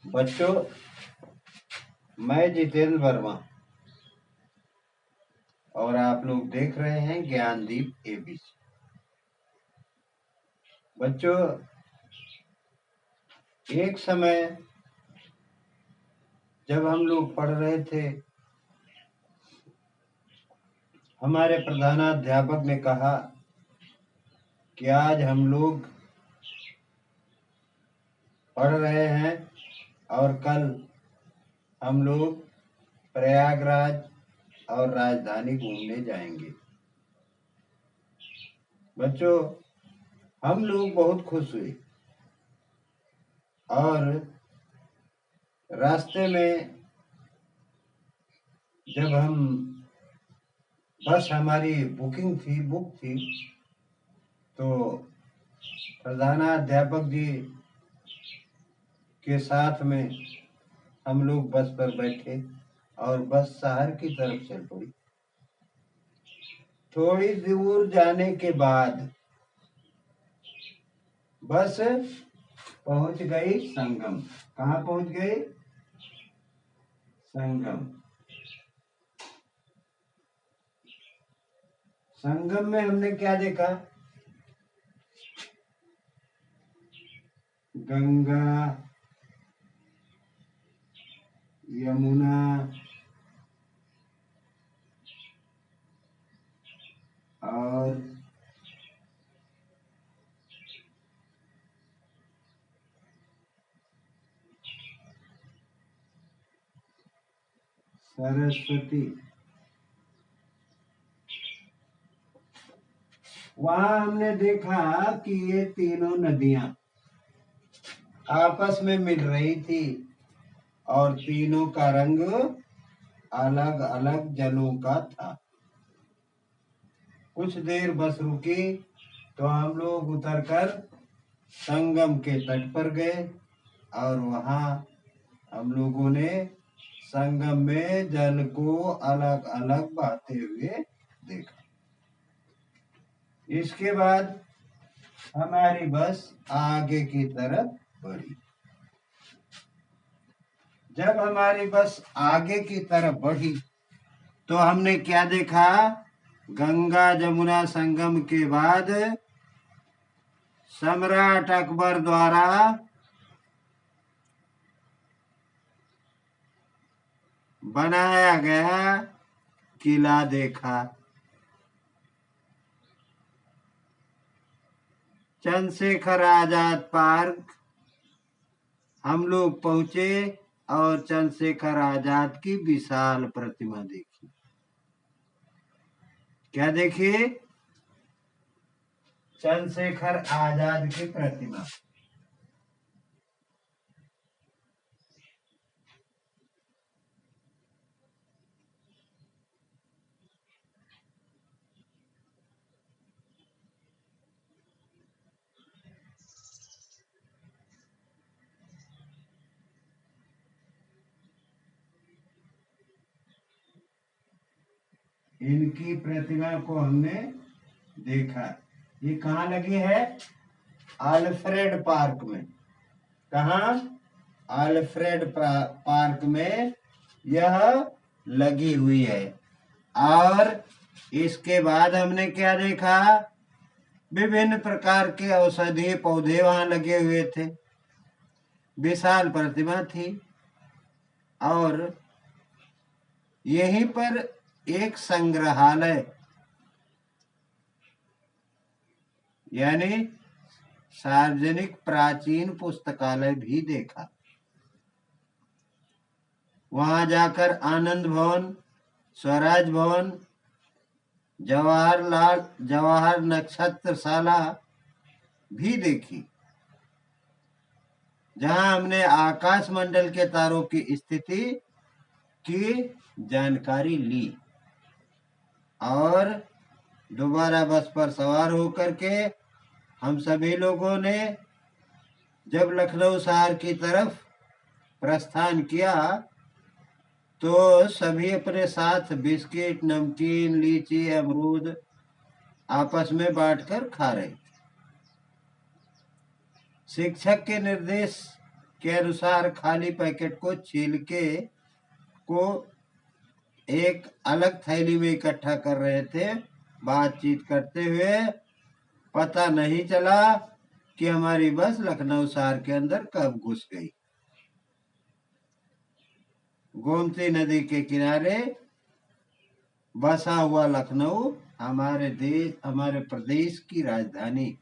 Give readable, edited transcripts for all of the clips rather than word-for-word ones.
बच्चों, मैं जितेंद्र वर्मा और आप लोग देख रहे हैं ज्ञानदीप एबीसी। बच्चों, एक समय जब हम लोग पढ़ रहे थे, हमारे प्रधानाध्यापक ने कहा कि आज हम लोग पढ़ रहे हैं और कल हम लोग प्रयागराज और राजधानी घूमने जाएंगे। बच्चों, हम लोग बहुत खुश हुए और रास्ते में जब बस हमारी बुक थी, तो प्रधानाध्यापक जी के साथ में हम लोग बस पर बैठे और बस शहर की तरफ चल पड़ी। थोड़ी दूर जाने के बाद बस पहुंच गई संगम। कहाँ पहुंच गई? संगम। संगम में हमने क्या देखा? गंगा, यमुना और सरस्वती। वहां हमने देखा कि ये तीनों नदियां आपस में मिल रही थी और तीनों का रंग अलग अलग जलों का था। कुछ देर बस रुकी तो हम लोग उतरकर संगम के तट पर गए और वहां हम लोगों ने संगम में जल को अलग अलग बहते हुए देखा। इसके बाद हमारी बस आगे की तरफ बढ़ी। जब हमारी बस आगे की तरफ बढ़ी तो हमने क्या देखा? गंगा जमुना संगम के बाद सम्राट अकबर द्वारा बनाया गया किला देखा। चंद्रशेखर आजाद पार्क हम लोग पहुंचे और चंद्रशेखर आजाद की विशाल प्रतिमा देखी। क्या देखी? चंद्रशेखर आजाद की प्रतिमा। इनकी प्रतिमा को हमने देखा। ये कहाँ लगी है? अल्फ्रेड पार्क में। कहाँ? अल्फ्रेड पार्क में यह लगी हुई है। और इसके बाद हमने क्या देखा? विभिन्न प्रकार के औषधीय पौधे वहां लगे हुए थे। विशाल प्रतिमा थी और यहीं पर एक संग्रहालय यानी सार्वजनिक प्राचीन पुस्तकालय भी देखा। वहां जाकर आनंद भवन, स्वराज भवन, जवाहर नक्षत्रशाला भी देखी, जहां हमने आकाश मंडल के तारों की स्थिति की जानकारी ली और दोबारा बस पर सवार होकर के हम सभी लोगों ने जब लखनऊ शहर की तरफ प्रस्थान किया तो सभी अपने साथ बिस्किट, नमकीन, लीची, अमरूद आपस में बांटकर खा रहे थे। शिक्षक के निर्देश के अनुसार खाली पैकेट को छील के को एक अलग थैली में इकट्ठा कर रहे थे। बातचीत करते हुए पता नहीं चला कि हमारी बस लखनऊ शहर के अंदर कब घुस गई। गोमती नदी के किनारे बसा हुआ लखनऊ हमारे प्रदेश की राजधानी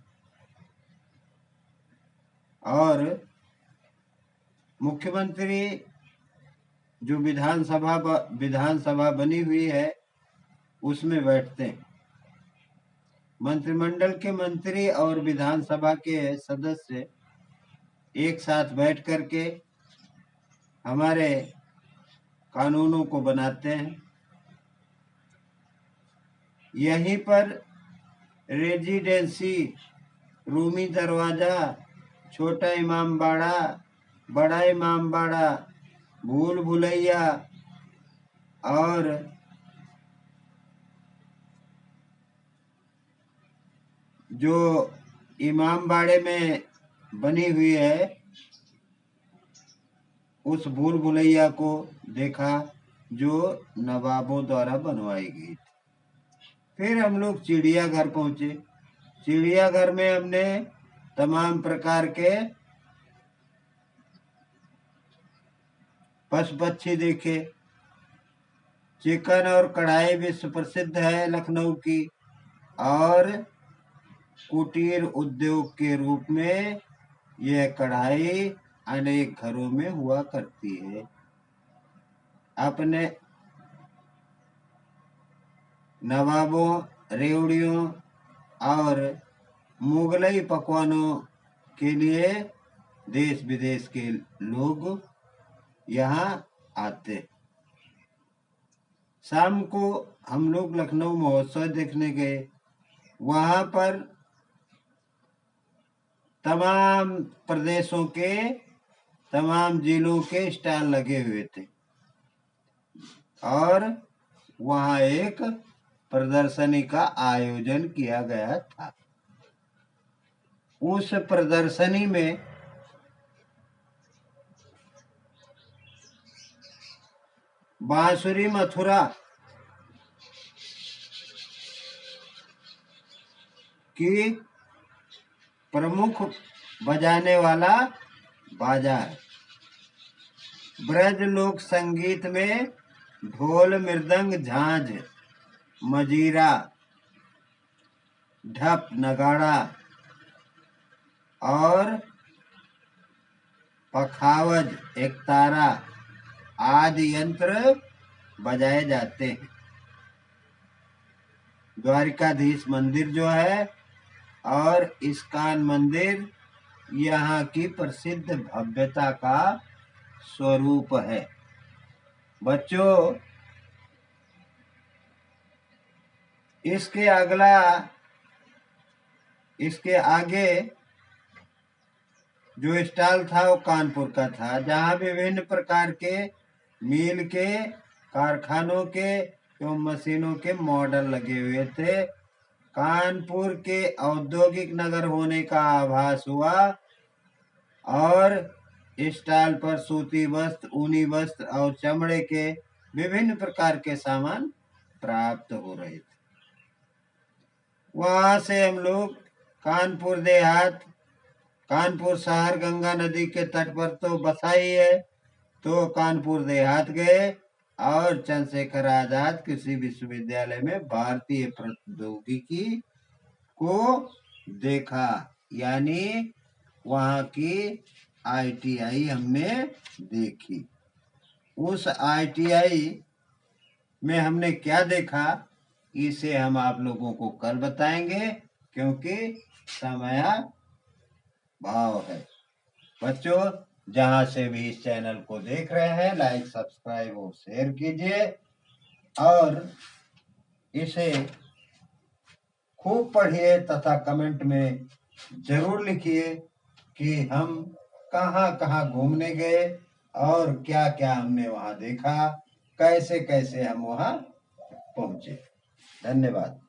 और मुख्यमंत्री जो विधानसभा बनी हुई है उसमें बैठते हैं। मंत्रिमंडल के मंत्री और विधानसभा के सदस्य एक साथ बैठ करके हमारे कानूनों को बनाते हैं। यहीं पर रेजिडेंसी, रूमी दरवाजा, छोटा इमाम बाड़ा, बड़ा इमाम बाड़ा, भूल भुलैया और जो इमाम बाड़े में बनी हुई है उस भूल भुलैया को देखा जो नवाबों द्वारा बनवाई गई थी। फिर हम लोग चिड़ियाघर पहुंचे। चिड़ियाघर में हमने तमाम प्रकार के पशु पक्षी देखे। चिकन और कढ़ाई विश्व प्रसिद्ध है लखनऊ की और कुटीर उद्योग के रूप में यह कढ़ाई अनेक घरों में हुआ करती है। अपने नवाबों, रेवड़ियों और मुगलई पकवानों के लिए देश विदेश के लोग यहाँ आते। शाम को हम लोग लखनऊ महोत्सव देखने गए। वहाँ पर तमाम प्रदेशों के, तमाम जिलों के स्टॉल लगे हुए थे और वहाँ एक प्रदर्शनी का आयोजन किया गया था। उस प्रदर्शनी में बांसुरी मथुरा की प्रमुख बजाने वाला बाजार, ब्रज लोक संगीत में ढोल, मृदंग, झांझ, मजीरा, ढप, नगाड़ा और पखावज, एकतारा आदि यंत्र बजाए जाते हैं। द्वारिकाधीश मंदिर जो है और इस्कॉन मंदिर यहाँ की प्रसिद्ध भव्यता का स्वरूप है। बच्चों, इसके आगे जो स्टॉल था वो कानपुर का था, जहाँ विभिन्न प्रकार के मील के, कारखानों के एवं मशीनों के मॉडल लगे हुए थे। कानपुर के औद्योगिक नगर होने का आभास हुआ और स्टॉल पर सूती वस्त्र, ऊनी वस्त्र और चमड़े के विभिन्न प्रकार के सामान प्राप्त हो रहे थे। वहां से हम लोग कानपुर देहात, कानपुर शहर गंगा नदी के तट पर तो बसा ही है, तो कानपुर देहात गए और चंद्रशेखर आजाद कृषि विश्वविद्यालय में भारतीय प्रौद्योगिकी को देखा, यानी वहाँ की ITI हमने देखी। उस ITI में हमने क्या देखा इसे हम आप लोगों को कल बताएंगे, क्योंकि समय भाव है। बच्चों, जहां से भी इस चैनल को देख रहे हैं, लाइक, सब्सक्राइब और शेयर कीजिए और इसे खूब पढ़िए तथा कमेंट में जरूर लिखिए कि हम कहाँ कहाँ घूमने गए और क्या क्या हमने वहां देखा, कैसे कैसे हम वहां पहुंचे। धन्यवाद।